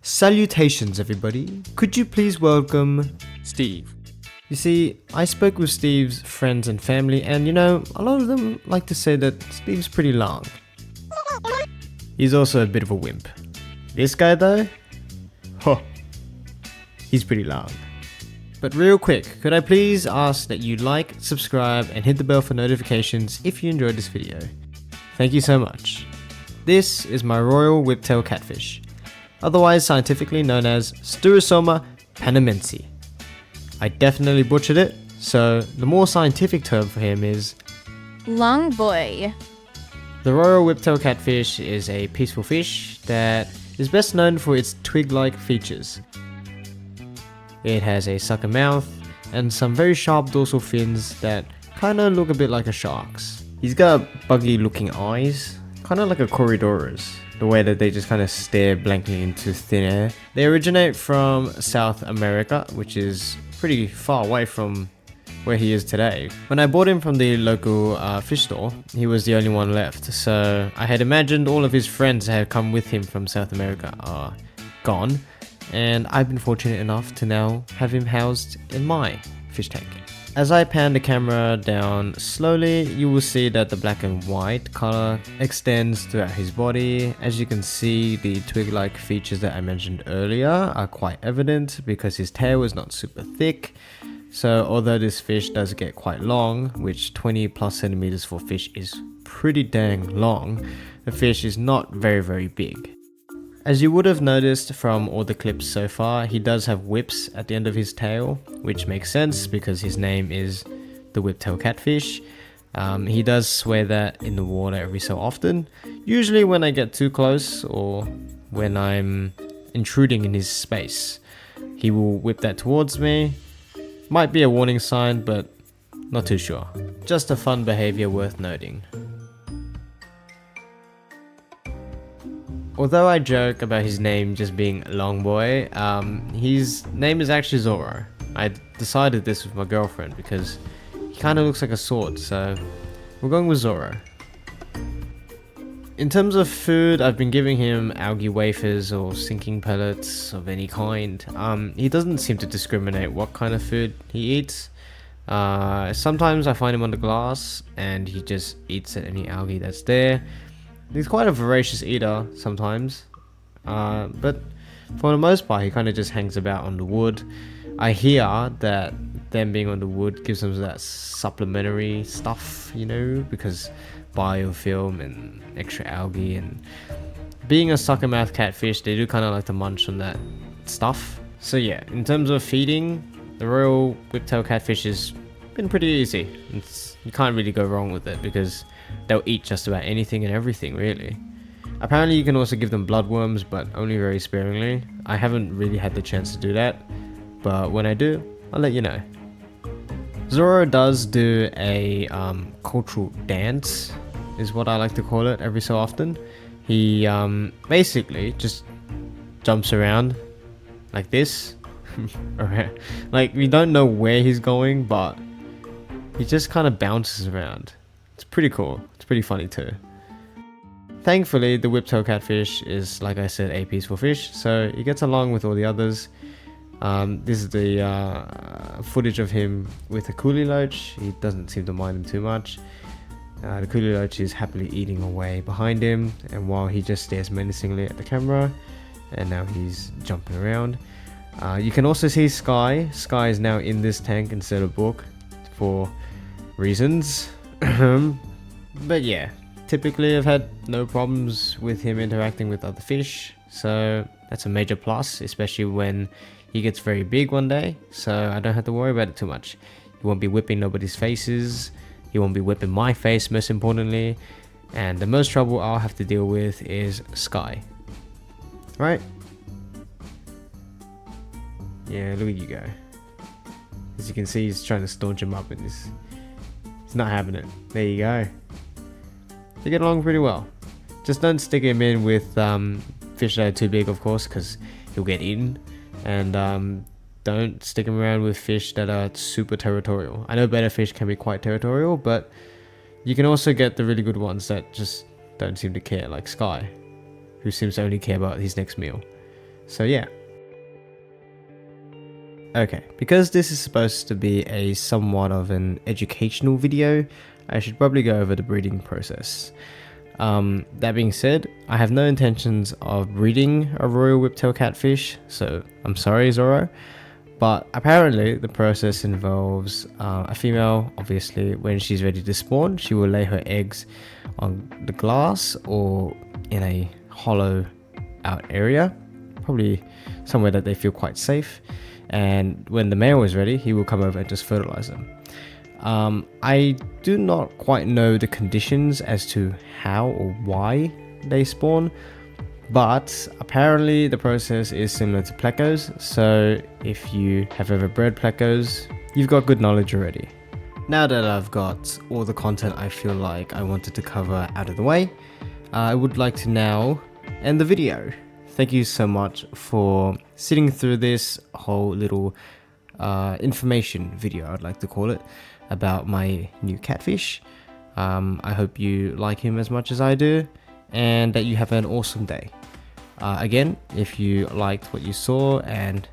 Salutations, everybody. Could you please welcome Steve. You see, I spoke with Steve's friends and family, and a lot of them like to say that Steve's pretty long. He's also a bit of a wimp. This guy, though? He's pretty long. But real quick, could I please ask that you like, subscribe, and hit the bell for notifications if you enjoyed this video. Thank you so much. This is my royal whiptail catfish, otherwise scientifically known as Styrosoma panamense. I definitely butchered it, so the more scientific term for him is long boy. The royal whiptail catfish is a peaceful fish that is best known for its twig-like features. It has a sucker mouth and some very sharp dorsal fins that kinda look a bit like a shark's. He's got buggy looking eyes, kinda like a Corydoras, the way that they just kinda stare blankly into thin air. They originate from South America, which is pretty far away from where he is today. When I bought him from the local fish store, he was the only one left, so I had imagined all of his friends that had come with him from South America are gone, and I've been fortunate enough to now have him housed in my fish tank. As I pan the camera down slowly, you will see that the black and white color extends throughout his body. As you can see, the twig-like features that I mentioned earlier are quite evident because his tail is not super thick. So although this fish does get quite long, which 20 plus centimeters for fish is pretty dang long, the fish is not very big. As you would have noticed from all the clips so far, he does have whips at the end of his tail, which makes sense because his name is the whiptail catfish. He does swear that in the water every so often, usually when I get too close or when I'm intruding in his space. He will whip that towards me. Might be a warning sign, but not too sure. Just a fun behavior worth noting. Although I joke about his name just being Long Boy, his name is actually Zorro. I decided this with my girlfriend because he kind of looks like a sword, so we're going with Zorro. In terms of food, I've been giving him algae wafers or sinking pellets of any kind. He doesn't seem to discriminate what kind of food he eats. Sometimes I find him on the glass and he just eats at any algae that's there. He's quite a voracious eater sometimes, but for the most part he kind of just hangs about on the wood. I hear that them being on the wood gives them that supplementary stuff, because biofilm and extra algae, and being a sucker mouth catfish, they do kind of like to munch on that stuff. So yeah, in terms of feeding, the royal whiptail catfish has been pretty easy. You can't really go wrong with it because they'll eat just about anything and everything, really. Apparently you can also give them bloodworms, but only very sparingly. I haven't really had the chance to do that, but when I do, I'll let you know. Zorro does do a cultural dance, is what I like to call it, every so often. He basically just jumps around like this. Like, we don't know where he's going, but he just kind of bounces around. It's pretty cool. It's pretty funny too. Thankfully, the whiptail catfish is, like I said, a peaceful fish, so he gets along with all the others. This is the footage of him with a coolie loach. He doesn't seem to mind him too much. The coolie loach is happily eating away behind him, and while he just stares menacingly at the camera, and now he's jumping around. You can also see Sky. Sky is now in this tank instead of Book for reasons. But yeah, typically I've had no problems with him interacting with other fish, so that's a major plus, especially when he gets very big one day, so I don't have to worry about it too much. He won't be whipping nobody's faces, he won't be whipping my face most importantly, and the most trouble I'll have to deal with is Sky. Right? Yeah, look at you go. As you can see, he's trying to staunch him up in this. It's not having it. There you go. They get along pretty well. Just don't stick him in with fish that are too big, of course, because he'll get eaten. And don't stick him around with fish that are super territorial. I know betta fish can be quite territorial, but you can also get the really good ones that just don't seem to care, like Sky, who seems to only care about his next meal. So yeah. Okay, because this is supposed to be a somewhat of an educational video, I should probably go over the breeding process. That being said, I have no intentions of breeding a royal whiptail catfish, so I'm sorry, Zoro. But apparently the process involves a female. Obviously, when she's ready to spawn, she will lay her eggs on the glass or in a hollow out area, probably somewhere that they feel quite safe. And when the male is ready, he will come over and just fertilize them. I do not quite know the conditions as to how or why they spawn, but apparently the process is similar to plecos, so if you have ever bred plecos, you've got good knowledge already. Now that I've got all the content I feel like I wanted to cover out of the way, I would like to now end the video. Thank you so much for sitting through this whole little information video, I'd like to call it, about my new catfish. I hope you like him as much as I do, and that you have an awesome day. Again, if you liked what you saw and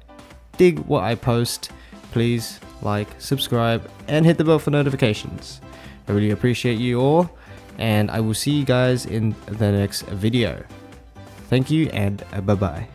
dig what I post, please like, subscribe, and hit the bell for notifications. I really appreciate you all, and I will see you guys in the next video. Thank you, and bye bye.